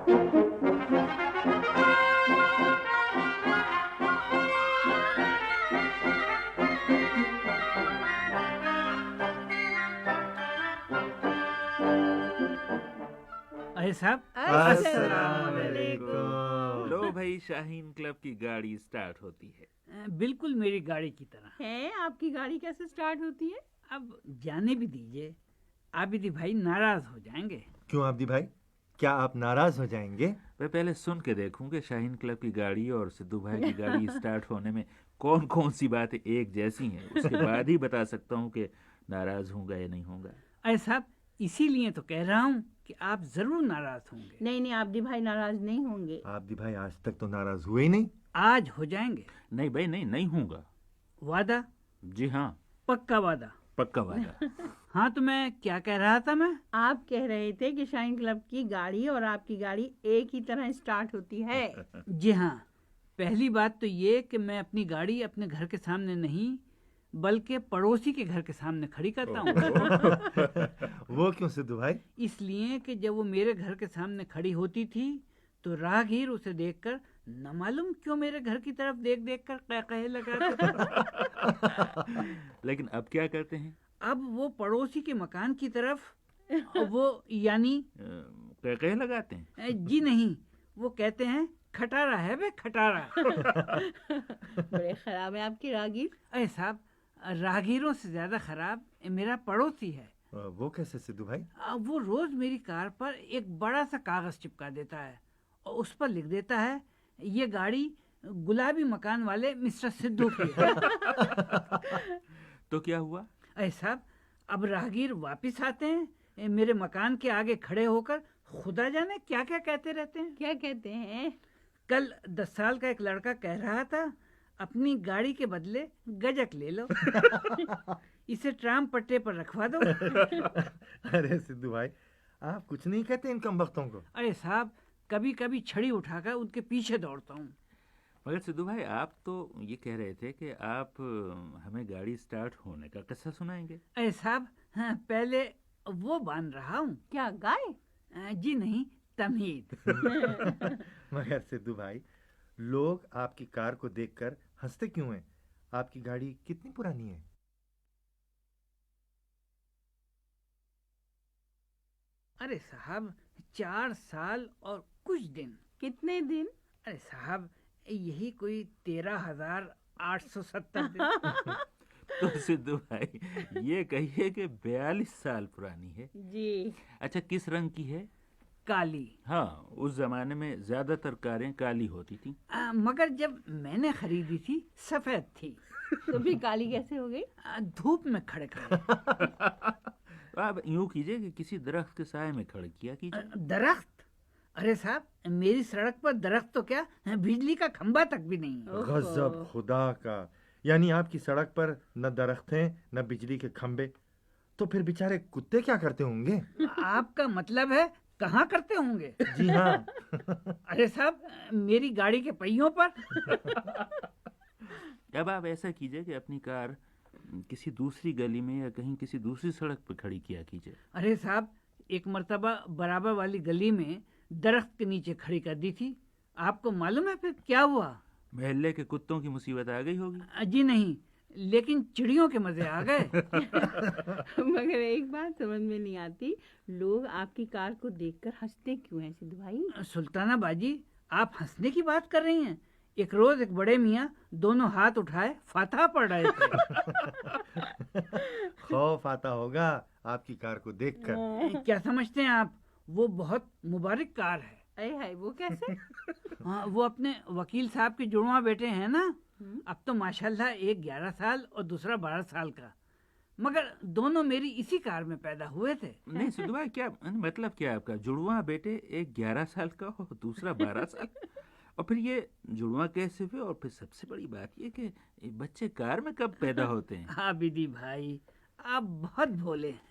अरे साहब, अस्सलाम वालेकुम। लो भाई, शाहीन क्लब की गाड़ी स्टार्ट होती है। बिल्कुल मेरी गाड़ी की तरह। है आपकी गाड़ी कैसे स्टार्ट होती है? अब जाने भी दीजिए, आबिदी भाई नाराज हो जाएंगे। क्यों आबिदी भाई, क्या आप नाराज हो जाएंगे? मैं पहले सुन के देखूं कि शाहीन क्लब की गाड़ी और सिद्धू भाई की गाड़ी स्टार्ट होने में कौन कौन सी बातें एक जैसी हैं, उसके बाद ही बता सकता हूं कि नाराज होऊंगा या नहीं होऊंगा। अरे साहब, इसीलिए तो कह रहा हूँ कि आप जरूर नाराज होंगे। नहीं नहीं, आबिदी भाई नाराज नहीं होंगे। आबिदी भाई आज तक तो नाराज हुए ही नहीं। आज हो जाएंगे। नहीं भाई, नहीं होऊंगा। वादा? जी हाँ, पक्का वादा? पक्का वादा। हाँ, तो मैं क्या कह रहा था मैं? आप कह रहे थे कि शाहीन क्लब की गाड़ी और आपकी गाड़ी एक ही तरह स्टार्ट होती है। जी हाँ, पहली बात तो ये कि मैं अपनी गाड़ी अपने घर के सामने नहीं बल्कि पड़ोसी के घर के सामने खड़ी करता हूँ। वो क्यों सिद्धू भाई? इसलिए कि जब वो मेरे घर के सामने खड़ी होती थी तो राहगीर उसे देखकर न मालूम क्यों मेरे घर की तरफ देख देख कर कहे लगाते थे। लेकिन अब क्या करते हैं? अब वो पड़ोसी के मकान की तरफ वो यानी कह लगाते हैं? जी नहीं, वो कहते हैं खटारा है बे, खटारा। बड़े खराब है आपकी राहगीर। अरे साहब, राहगीरों से ज्यादा खराब मेरा पड़ोसी है। वो कैसे सिद्धू भाई? वो रोज मेरी कार पर एक बड़ा सा कागज चिपका देता है और उस पर लिख देता है, ये गाड़ी गुलाबी मकान वाले मिस्टर सिद्धू की है। तो क्या हुआ? अरे साहब, अब राहगीर वापिस आते हैं, मेरे मकान के आगे खड़े होकर खुदा जाने क्या क्या कहते रहते हैं। क्या कहते हैं? कल 10 साल का एक लड़का कह रहा था, अपनी गाड़ी के बदले गजक ले लो। इसे ट्राम पट्टे पर रखवा दो। अरे सिद्धू भाई, आप कुछ नहीं कहते इन कमबख्तों को? अरे साहब, कभी कभी छड़ी उठाकर उनके पीछे दौड़ता हूँ। मगर सिद्धू भाई, आप तो ये कह रहे थे कि आप हमें गाड़ी स्टार्ट होने का किस्सा सुनाएंगे। अरे साहब, हाँ, पहले वो बांध रहा हूँ। क्या गाय? जी नहीं, तमहीद। मगर सिद्धू भाई, लोग आपकी कार को देखकर हंसते क्यों हैं? आपकी गाड़ी कितनी पुरानी है? अरे साहब, 4 साल और कुछ दिन। कितने दिन? अरे साहब, यही कोई 13,870 दिन। तो सिद्धू भाई, ये कहिए कि 42 साल पुरानी है। जी। अच्छा, किस रंग की है? काली। हाँ, उस जमाने में ज्यादातर कारें काली होती थी। मगर जब मैंने खरीदी थी सफेद थी। तो फिर काली कैसे हो गई? धूप में खड़े खड़े। आप यूं कीजिए कि किसी दरख्त के साए में खड़े किया कीजिए। दरख्त? अरे साहब, मेरी सड़क पर दरख्त तो क्या, बिजली का खंबा तक भी नहीं। गजब खुदा का! यानी आपकी सड़क पर न दरख्त हैं न बिजली के खंबे, तो फिर बेचारे कुत्ते क्या करते होंगे? आपका मतलब है कहाँ करते होंगे? जी हाँ। अरे साहब, मेरी गाड़ी के पहियों पर। अब आप ऐसा कीजिए कि अपनी कार किसी दूसरी गली में या कहीं किसी दूसरी सड़क पर खड़ी किया कीजिए। अरे साहब, एक मर्तबा बराबर वाली गली में दरख्त के नीचे खड़ी कर दी थी। आपको मालूम है फिर क्या हुआ? मोहल्ले के कुत्तों की मुसीबत आ गई होगी। जी नहीं, लेकिन चिड़ियों के मजे आ गए। मगर एक बात समझ में नहीं आती, लोग आपकी कार को देखकर हंसते क्यों हैं सिद्धू भाई? सुल्ताना बाजी, आप हंसने की बात कर रही हैं? एक रोज एक बड़े मियाँ दोनों हाथ उठाए फातहा पढ़ रहे थे। खौफ आता होगा आपकी कार को देखकर। क्या समझते हैं आप, वो बहुत मुबारक कार है। अरे हाय, वो कैसे? हाँ, वो अपने वकील साहब के जुड़वा बेटे हैं ना। अब तो माशाल्लाह एक 11 साल और दूसरा 12 साल का, मगर दोनों मेरी इसी कार में पैदा हुए थे। नहीं सिद्धू भाई, क्या मतलब क्या है आपका? जुड़वा बेटे, एक 11 साल का और दूसरा 12 साल, और फिर ये जुड़वा कैसे हुए? और फिर सबसे बड़ी बात ये कि बच्चे कार में कब पैदा होते हैं? हाँ बिदी भाई, आप बहुत भोले हैं।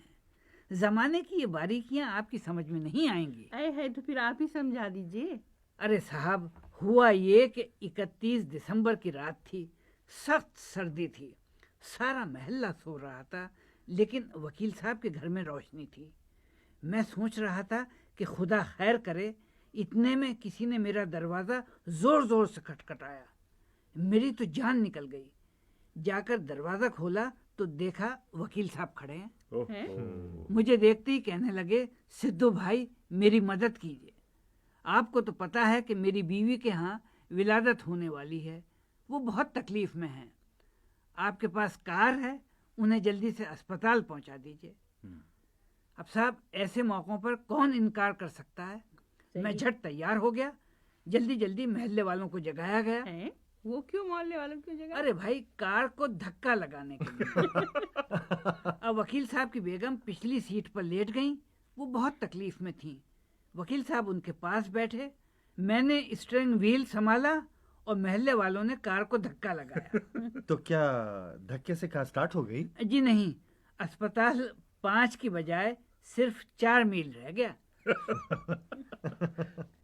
जमाने की ये बारीकियां आपकी समझ में नहीं आएंगी। अरे है, तो फिर आप ही समझा दीजिए। अरे साहब, हुआ ये कि 31 दिसंबर की रात थी, सख्त सर्दी थी, सारा महल्ला सो रहा था, लेकिन वकील साहब के घर में रोशनी थी। मैं सोच रहा था कि खुदा खैर करे, اتنے میں کسی نے میرا دروازہ زور زور سے کھٹکھٹایا. میری تو جان نکل گئی. جا کر دروازہ کھولا تو دیکھا وکیل صاحب کھڑے ہیں. اوہو. مجھے دیکھتے ہی کہنے لگے, سدھو بھائی میری مدد کیجیے. آپ کو تو پتا ہے کہ میری بیوی کے ہاں ولادت ہونے والی ہے, وہ بہت تکلیف میں ہیں. آپ کے پاس کار ہے, انہیں جلدی سے اسپتال پہنچا دیجیے. اب صاحب ایسے موقعوں پر کون انکار کر سکتا ہے. میں جھٹ تیار ہو گیا. جلدی جلدی محلے والوں کو جگایا گیا. ہیں؟ وہ کیوں محلے والوں کی جگہ؟ ارے بھائی, کار کو دھکا لگانے کے لیے. اب وکیل صاحب کی بیگم پچھلی سیٹ پر لیٹ گئیں. وہ بہت تکلیف میں تھیں. وکیل صاحب ان کے پاس بیٹھے. میں نے اسٹیئرنگ وہیل سنبھالا اور محلے والوں نے کار کو دھکا لگایا. تو کیا دھکے سے کار سٹارٹ ہو گئی؟ جی نہیں, اسپتال 5 کی بجائے صرف 4 میل رہ گیا.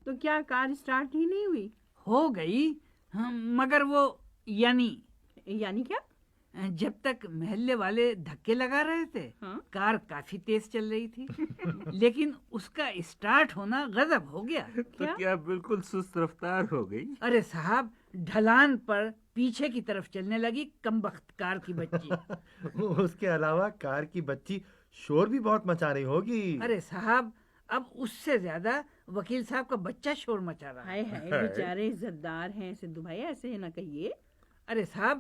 تو کیا کار اسٹارٹ ہی نہیں ہوئی؟ ہو گئی, مگر وہ یعنی کیا؟ جب تک محلے والے دھکے لگا رہے تھے ہاں؟ کار کافی تیز چل رہی تھی. لیکن اس کا اسٹارٹ ہونا غضب ہو گیا. تو کیا بالکل سست رفتار ہو گئی؟ ارے صاحب, ڈھلان پر پیچھے کی طرف چلنے لگی کمبخت کار کی بچی. اس کے علاوہ کار کی بچی شور بھی بہت مچا رہی ہوگی. ارے صاحب, اب اس سے زیادہ وکیل صاحب کا بچہ شور مچا رہا ہے. ہائے ہائے, بیچارے عزت دار ہیں سدھو بھائی, ایسے نہ کہیے. ارے صاحب,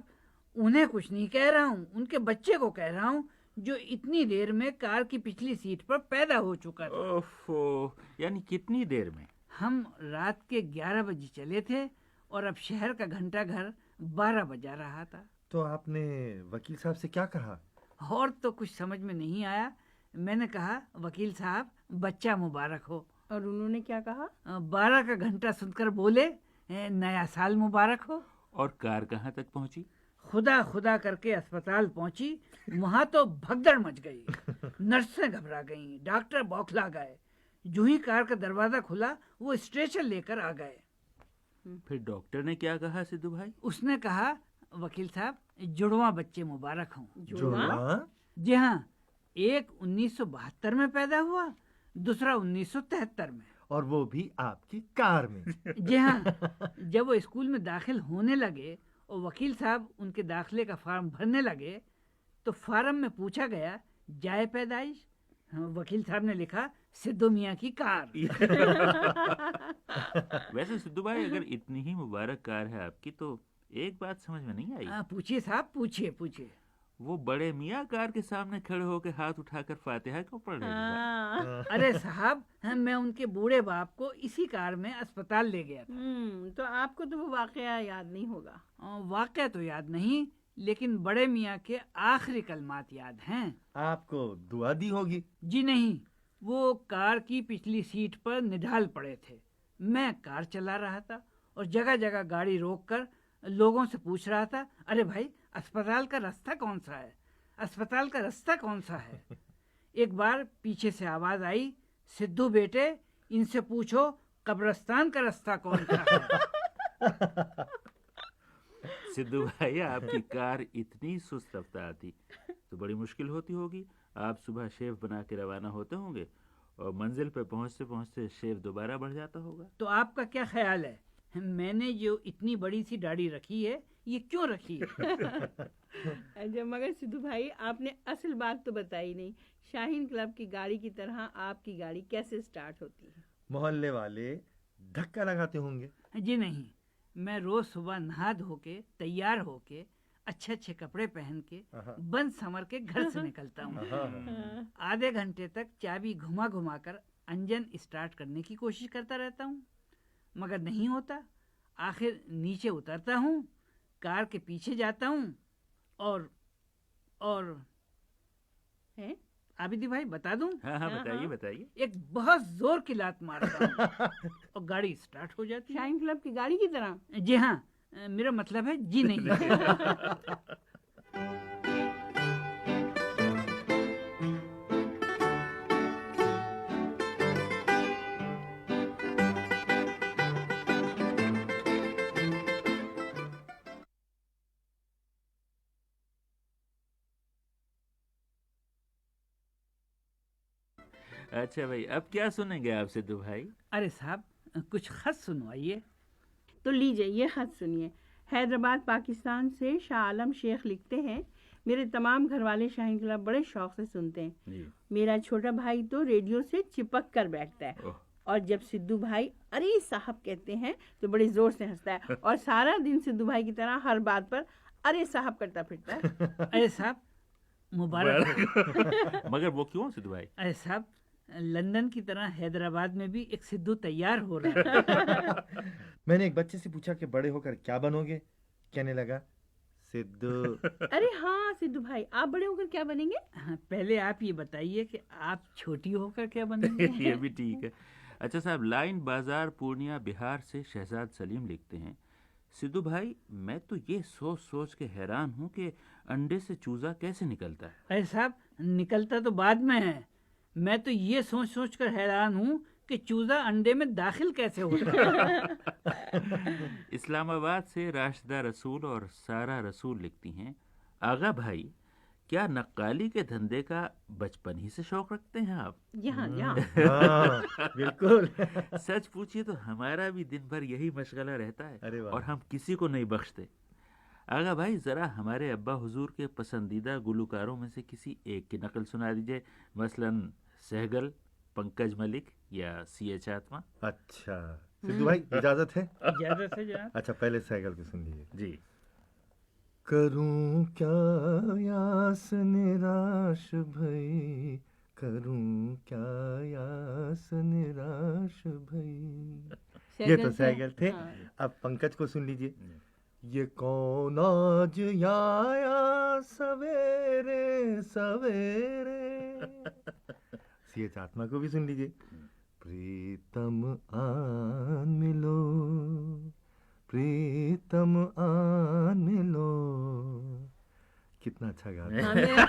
انہیں کچھ نہیں کہہ رہا ہوں, ان کے بچے کو کہہ رہا ہوں جو اتنی دیر میں کار کی پچھلی سیٹ پر پیدا ہو چکا تھا. اوفو, یعنی کتنی دیر میں؟ ہم رات کے 11 بجے چلے تھے اور اب شہر کا گھنٹہ گھر 12 بجا رہا تھا. تو آپ نے وکیل صاحب سے کیا کہا؟ اور تو کچھ سمجھ میں نہیں آیا. میں نے کہا, وکیل صاحب بچہ مبارک ہو. اور انہوں نے کیا کہا؟ 12 کا گھنٹہ سن کر بولے, نیا سال مبارک ہو. اور کار کہاں تک پہنچی؟ خدا خدا کر کے اسپتال پہنچی. وہاں تو بھگدڑ مچ گئی. نرسیں گھبرا گئیں, ڈاکٹر بوکھلا گئے. جو ہی کار کا دروازہ کھلا وہ اسٹریچر لے کر آ گئے. پھر ڈاکٹر نے کیا کہا سدھو بھائی؟ اس نے کہا, وکیل صاحب جڑواں بچے مبارک ہوں. جڑواں؟ جی ہاں, ایک 1972 میں پیدا ہوا, دوسرا 1973 میں. اور وہ بھی آپ کی کار میں؟ جی ہاں, جب وہ اسکول میں داخل ہونے لگے اور وکیل صاحب ان کے داخلے کا فارم بھرنے لگے تو فارم میں پوچھا گیا, جائے پیدائش. وکیل صاحب نے لکھا, سدھو میاں کی کار. ویسے سدھو بھائی, اگر اتنی ہی مبارک کار ہے آپ کی تو ایک بات سمجھ میں نہیں آئی. پوچھیے صاحب, پوچھیے. وہ بڑے میاں کار کے سامنے کھڑے ہو کے ہاتھ اٹھا کر فاتحہ کیوں پڑھ رہے تھے؟ ارے صاحب, میں ان کے بوڑھے باپ کو اسی کار میں اسپتال لے گیا تھا. تو آپ کو تو وہ واقعہ یاد نہیں ہوگا. واقعہ تو یاد نہیں, لیکن بڑے میاں کے آخری کلمات یاد ہیں. آپ کو دعا دی ہوگی؟ جی نہیں, وہ کار کی پچھلی سیٹ پر نڈھال پڑے تھے. میں کار چلا رہا تھا اور جگہ جگہ گاڑی روک کر لوگوں سے پوچھ رہا تھا, ارے بھائی اسپتال کا راستہ کون سا ہے, اسپتال کا راستہ کون سا ہے. ایک بار پیچھے سے آواز آئی, سدھو بیٹے ان سے پوچھو قبرستان کا راستہ کون سا ہے. سدھو بھائی, آپ کی کار اتنی سست رفتار تھی تو بڑی مشکل ہوتی ہوگی. آپ صبح شیف بنا کے روانہ ہوتے ہوں گے اور منزل پہ پہنچتے پہنچتے شیف دوبارہ بڑھ جاتا ہوگا. تو آپ کا کیا خیال ہے, میں نے جو اتنی بڑی سی داڑھی رکھی ہے یہ کیوں رکھی ہے؟ مگر سدھو بھائی, آپ نے اصل بات تو بتائی نہیں. شاہین کلب کی گاڑی کی طرح آپ کی گاڑی کیسے سٹارٹ ہوتی ہے؟ محلے والے دھکا لگاتے ہوں گے. جی نہیں, میں روز صبح نہا دھو کے تیار ہو کے اچھے اچھے کپڑے پہن کے بن سمر کے گھر سے نکلتا ہوں. آدھے گھنٹے تک چابی گھما گھما کر انجن اسٹارٹ کرنے کی کوشش کرتا رہتا ہوں, مگر نہیں ہوتا. آخر نیچے اترتا ہوں, کار کے پیچھے جاتا ہوں اور عابدی بھائی بتا دوں؟ ہاں بتائیے. ایک بہت زور کی لات مارتا ہوں اور گاڑی اسٹارٹ ہو جاتی ہے. شاہین کلب کی گاڑی کی طرح؟ جی ہاں, میرا مطلب ہے جی نہیں. اچھا بھائی, اب کیا سنیں گے آپ سدھو بھائی؟ ارے صاحب, कुछ खत सुनवाइए। तो लीजिए ये खत सुनिए। हैदराबाद पाकिस्तान से शाह आलम शेख लिखते हैं, मेरे तमाम घर वाले शाहीन क्लब बड़े शौक से सुनते हैं। जी। मेरा छोटा भाई तो रेडियो से चिपक कर बैठता है ओह, और जब सिद्धू भाई अरे साहब कहते हैं तो बड़े जोर से हंसता है और सारा दिन सिद्धू भाई की तरह हर बात पर अरे साहब करता फिरता है। अरे साहब मुबारक हो। मगर वो क्यों सिद्धू भाई? अरे साहब लंदन की तरह हैदराबाद में भी एक सिद्धू तैयार हो रहा है। मैंने एक बच्चे से पूछा कि बड़े होकर क्या बनोगे? कहने लगा सिद्धू। अरे हाँ सिद्धू भाई, आप बड़े होकर क्या बनेंगे? हाँ, पहले आप ये बताइए कि आप छोटी होकर क्या बनेंगे। ये भी ठीक है। अच्छा साहब, लाइन बाजार पूर्णिया बिहार से शहजाद सलीम लिखते हैं, सिद्धू भाई मैं तो ये सोच सोच के हैरान हूँ कि अंडे से चूजा कैसे निकलता है। अरे साहब निकलता तो बाद में है, मैं तो ये सोच सोच कर हैरान हूँ कि चूजा अंडे में दाखिल कैसे होता है। इस्लामाबाद से राशिदा रसूल और सारा रसूल लिखती हैं, आगा भाई क्या नक्काली के धंधे का बचपन ही से शौक रखते हैं आप? यहाँ यहाँ हाँ, बिल्कुल। सच पूछिए तो हमारा भी दिन भर यही मशगला रहता है अरे वाह। और हम किसी को नहीं बख्शते। आगा भाई जरा हमारे अब्बा हुजूर के पसंदीदा गुलकारों में से किसी एक की नकल सुना दीजिए, मसलन सहगल, पंकज मलिक या CH आत्मा। अच्छा सिद्धू भाई इजाजत है? इजाजत है जनाब। अच्छा पहले साइकिल को सुन लीजिए। जी। करूं क्या यास निराश भई, करूं क्या यास निराश भई। ये तो साइकिल थे। हाँ। अब पंकज को सुन लीजिए। ये कौन आज आया सवेरे सवेरे। CH आत्मा को भी सुन लीजिए। प्रीतम आन मिलो, प्रीतम आन मिलो। कितना अच्छा गा रहे हैं।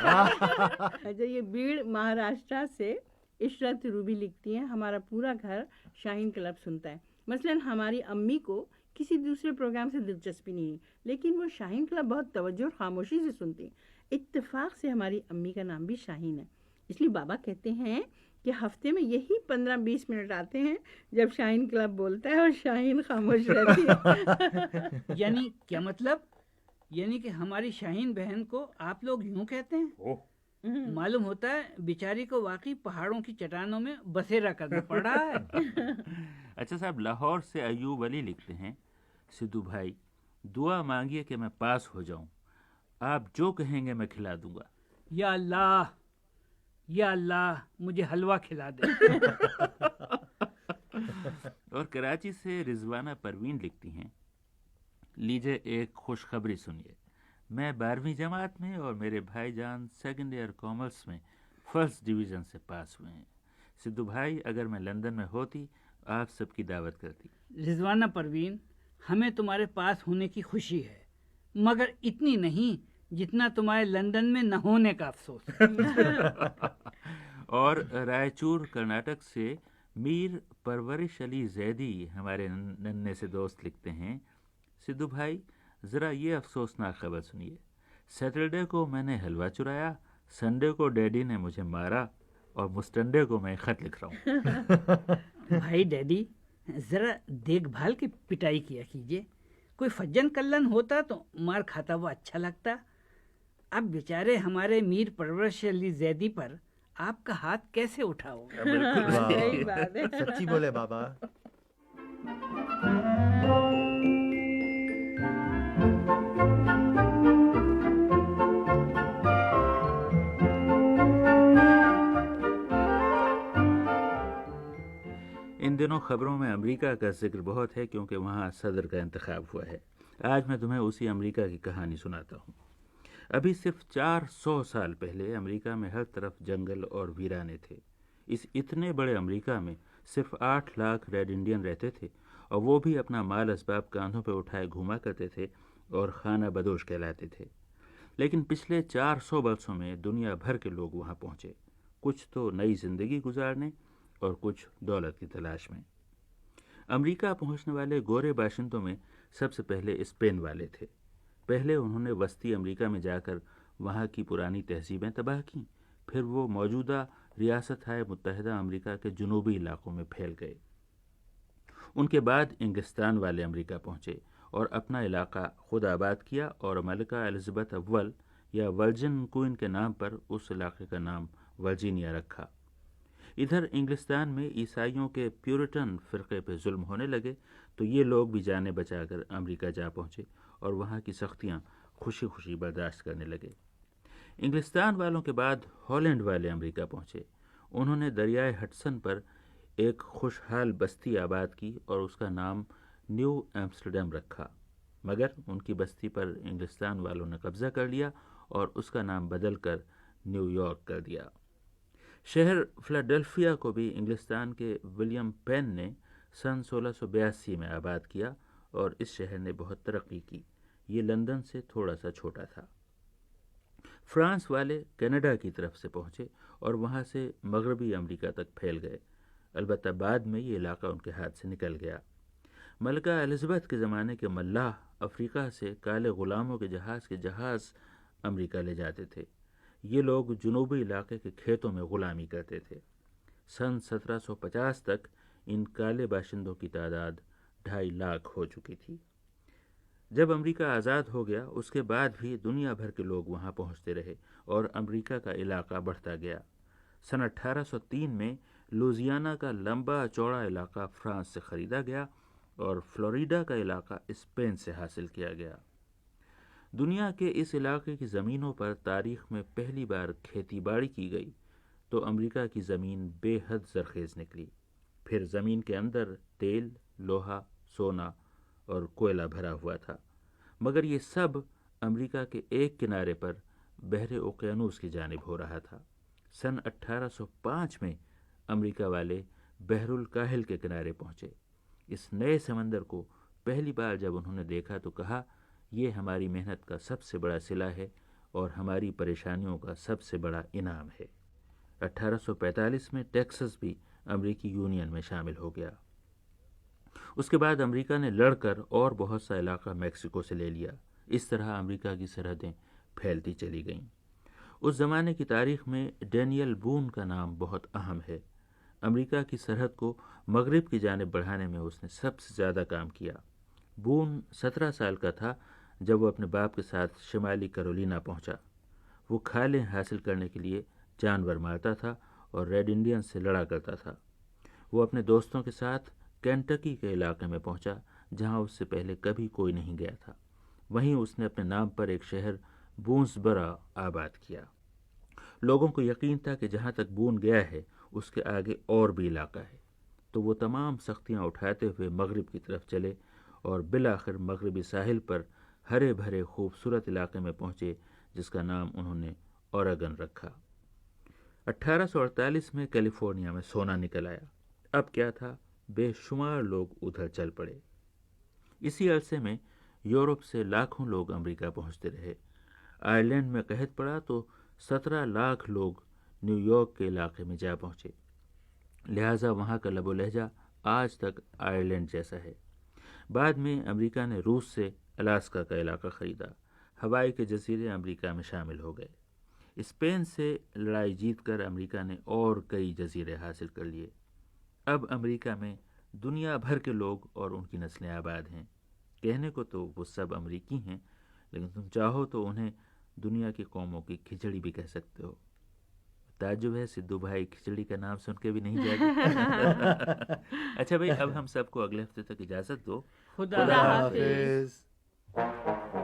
अच्छा ये बीड़ महाराष्ट्र से इशरत रूबी लिखती हैं, हमारा पूरा घर शाहीन क्लब सुनता है। मसलन हमारी अम्मी को किसी दूसरे प्रोग्राम से दिलचस्पी नहीं, लेकिन वो शाहीन क्लब बहुत तवज्जो और खामोशी से सुनती हैं। इत्तेफाक से हमारी अम्मी का नाम भी शाहीन है, इसलिए बाबा कहते हैं कि हफ्ते में यही 15-20 मिनट आते हैं जब शाहीन क्लब बोलता है और शाहीन खामोश रहती है। यानी क्या मतलब? यानी कि हमारी शाहीन बहन को आप लोग यूं कहते हैं? ओह, मालूम होता है बेचारी को वाकई पहाड़ों की चट्टानों में बसेरा करना पड़ रहा है। अच्छा साहब, लाहौर से अयूब अली लिखते हैं, सिद्धू भाई दुआ मांगिए कि मैं पास हो जाऊं, आप जो कहेंगे मैं खिला दूंगा। या अल्लाह, या अल्लाह मुझे हलवा खिला दे। और कराची से रिजवाना परवीन लिखती हैं, लीजिए एक खुशखबरी सुनिए, मैं 12वीं जमात में और मेरे भाईजान सेकंड ईयर कॉमर्स में फर्स्ट डिवीज़न से पास हुए हैं। सिद्धू भाई अगर मैं लंदन में होती आप सबकी दावत करती। रिजवाना परवीन, हमें तुम्हारे पास होने की खुशी है, मगर इतनी नहीं जितना तुम्हारे लंदन में न होने का अफसोस। और रायचूर कर्नाटक से मीर परवरिश अली जैदी हमारे नन्हे से दोस्त लिखते हैं, सिद्धू भाई ज़रा ये अफसोसनाक खबर सुनिए, सैटरडे को मैंने हलवा चुराया, संडे को डैडी ने मुझे मारा और मुस्टंडे को मैं खत लिख रहा हूँ। भाई डैडी जरा देखभाल की पिटाई किया कीजिए, कोई फज्जन कल्लन होता तो मार खाता वो अच्छा लगता। अब बेचारे हमारे मीर परवरिश अली जैदी पर आपका हाथ कैसे उठाओगे? वाह, सही बात है। सच्ची बोले बाबा। इन दिनों खबरों में अमेरिका का जिक्र बहुत है क्योंकि वहाँ सदर का इंतखाब हुआ है। आज मैं तुम्हें उसी अमेरिका की कहानी सुनाता हूँ। अभी सिर्फ 400 साल पहले अमेरिका में हर तरफ जंगल और वीराने थे। इस इतने बड़े अमेरिका में सिर्फ 8 लाख रेड इंडियन रहते थे और वो भी अपना माल असबाब कांधों पर उठाए घूमा करते थे और खाना बदोश कहलाते थे। लेकिन पिछले 400 वर्षों में दुनिया भर के लोग वहाँ पहुँचे, कुछ तो नई ज़िंदगी गुजारने और कुछ दौलत की तलाश में। अमेरिका पहुँचने वाले गोरे बाशिंदों में सबसे पहले स्पेन वाले थे। पहले उन्होंने वस्ती अमेरिका में जाकर वहाँ की पुरानी तहजीबें तबाह की, फिर वो मौजूदा रियासत हाय मुत्तहिदा अमेरिका के जुनूबी इलाकों में फैल गए। ان کے بعد انگلستان والے امریکہ پہنچے اور اپنا علاقہ خود آباد کیا اور ملکہ الزبتھ اول یا ورجن کوئن کے نام پر اس علاقے کا نام ورجینیا رکھا۔ ادھر انگلستان میں عیسائیوں کے پیورٹن فرقے پہ ظلم ہونے لگے تو یہ لوگ بھی جانیں بچا کر امریکہ جا پہنچے اور وہاں کی سختیاں خوشی خوشی برداشت کرنے لگے۔ انگلستان والوں کے بعد ہالینڈ والے امریکہ پہنچے۔ انہوں نے دریائے ہڈسن پر ایک خوشحال بستی آباد کی اور اس کا نام نیو ایمسٹرڈیم رکھا، مگر ان کی بستی پر انگلستان والوں نے قبضہ کر لیا اور اس کا نام بدل کر نیو یارک کر دیا۔ شہر فلاڈیلفیا کو بھی انگلستان کے ولیم پین نے سن 1682 میں آباد کیا اور اس شہر نے بہت ترقی کی۔ یہ لندن سے تھوڑا سا چھوٹا تھا۔ فرانس والے کینیڈا کی طرف سے پہنچے اور وہاں سے مغربی امریکہ تک پھیل گئے، البتہ بعد میں یہ علاقہ ان کے ہاتھ سے نکل گیا۔ ملکہ الزبتھ کے زمانے کے ملاح افریقہ سے کالے غلاموں کے جہاز امریکہ لے جاتے تھے۔ یہ لوگ جنوبی علاقے کے کھیتوں میں غلامی کرتے تھے۔ سن 1750 تک ان کالے باشندوں کی تعداد 2.5 لاکھ ہو چکی تھی۔ جب امریکہ آزاد ہو گیا اس کے بعد بھی دنیا بھر کے لوگ وہاں پہنچتے رہے اور امریکہ کا علاقہ بڑھتا گیا۔ سن 1803 میں لوزیانا کا لمبا چوڑا علاقہ فرانس سے خریدا گیا اور فلوریڈا کا علاقہ اسپین سے حاصل کیا گیا۔ دنیا کے اس علاقے کی زمینوں پر تاریخ میں پہلی بار کھیتی باڑی کی گئی تو امریکہ کی زمین بے حد زرخیز نکلی۔ پھر زمین کے اندر تیل، لوہا، سونا اور کوئلہ بھرا ہوا تھا، مگر یہ سب امریکہ کے ایک کنارے پر بحر اوقیانوس کی جانب ہو رہا تھا۔ سن 1805 میں امریکہ والے بحر الکاہل کے کنارے پہنچے۔ اس نئے سمندر کو پہلی بار جب انہوں نے دیکھا تو کہا، یہ ہماری محنت کا سب سے بڑا صلہ ہے اور ہماری پریشانیوں کا سب سے بڑا انعام ہے۔ 1845 میں ٹیکسس بھی امریکی یونین میں شامل ہو گیا۔ اس کے بعد امریکہ نے لڑ کر اور بہت سا علاقہ میکسیکو سے لے لیا۔ اس طرح امریکہ کی سرحدیں پھیلتی چلی گئیں۔ اس زمانے کی تاریخ میں ڈینیل بون کا نام بہت اہم ہے۔ امریکہ کی سرحد کو مغرب کی جانب بڑھانے میں اس نے سب سے زیادہ کام کیا۔ بون 17 سال کا تھا جب وہ اپنے باپ کے ساتھ شمالی کیرولینا پہنچا۔ وہ کھالیں حاصل کرنے کے لیے جانور مارتا تھا اور ریڈ انڈین سے لڑا کرتا تھا۔ وہ اپنے دوستوں کے ساتھ کینٹکی کے علاقے میں پہنچا جہاں اس سے پہلے کبھی کوئی نہیں گیا تھا۔ وہیں اس نے اپنے نام پر ایک شہر بونسبرا آباد کیا۔ لوگوں کو یقین تھا کہ جہاں تک بون گیا ہے اس کے آگے اور بھی علاقہ ہے، تو وہ تمام سختیاں اٹھاتے ہوئے مغرب کی طرف چلے اور بالآخر مغربی ساحل پر ہرے بھرے خوبصورت علاقے میں پہنچے جس کا نام انہوں نے اوریگن رکھا۔ 1848 میں کیلیفورنیا میں سونا نکل آیا۔ اب کیا تھا، بے شمار لوگ ادھر چل پڑے۔ اسی عرصے میں یورپ سے لاکھوں لوگ امریکہ پہنچتے رہے۔ آئرلینڈ میں قحط پڑا تو 17 لاکھ لوگ نیو یارک کے علاقے میں جا پہنچے، لہٰذا وہاں کا لب و لہجہ آج تک آئرلینڈ جیسا ہے۔ بعد میں امریکہ نے روس سے الاسکا کا علاقہ خریدا۔ ہوائی کے جزیرے امریکہ میں شامل ہو گئے۔ اسپین سے لڑائی جیت کر امریکہ نے اور کئی جزیرے حاصل کر لیے۔ اب امریکہ میں دنیا بھر کے لوگ اور ان کی نسلیں آباد ہیں۔ کہنے کو تو وہ سب امریکی ہیں، لیکن تم چاہو تو انہیں دنیا کی قوموں کی کھچڑی بھی کہہ سکتے ہو۔ تعجب ہے سدھو بھائی کھچڑی کا نام سن کے بھی نہیں جاگے۔ اچھا بھائی، اب ہم سب کو اگلے ہفتے تک اجازت دو۔ خدا حافظ۔ حافظ۔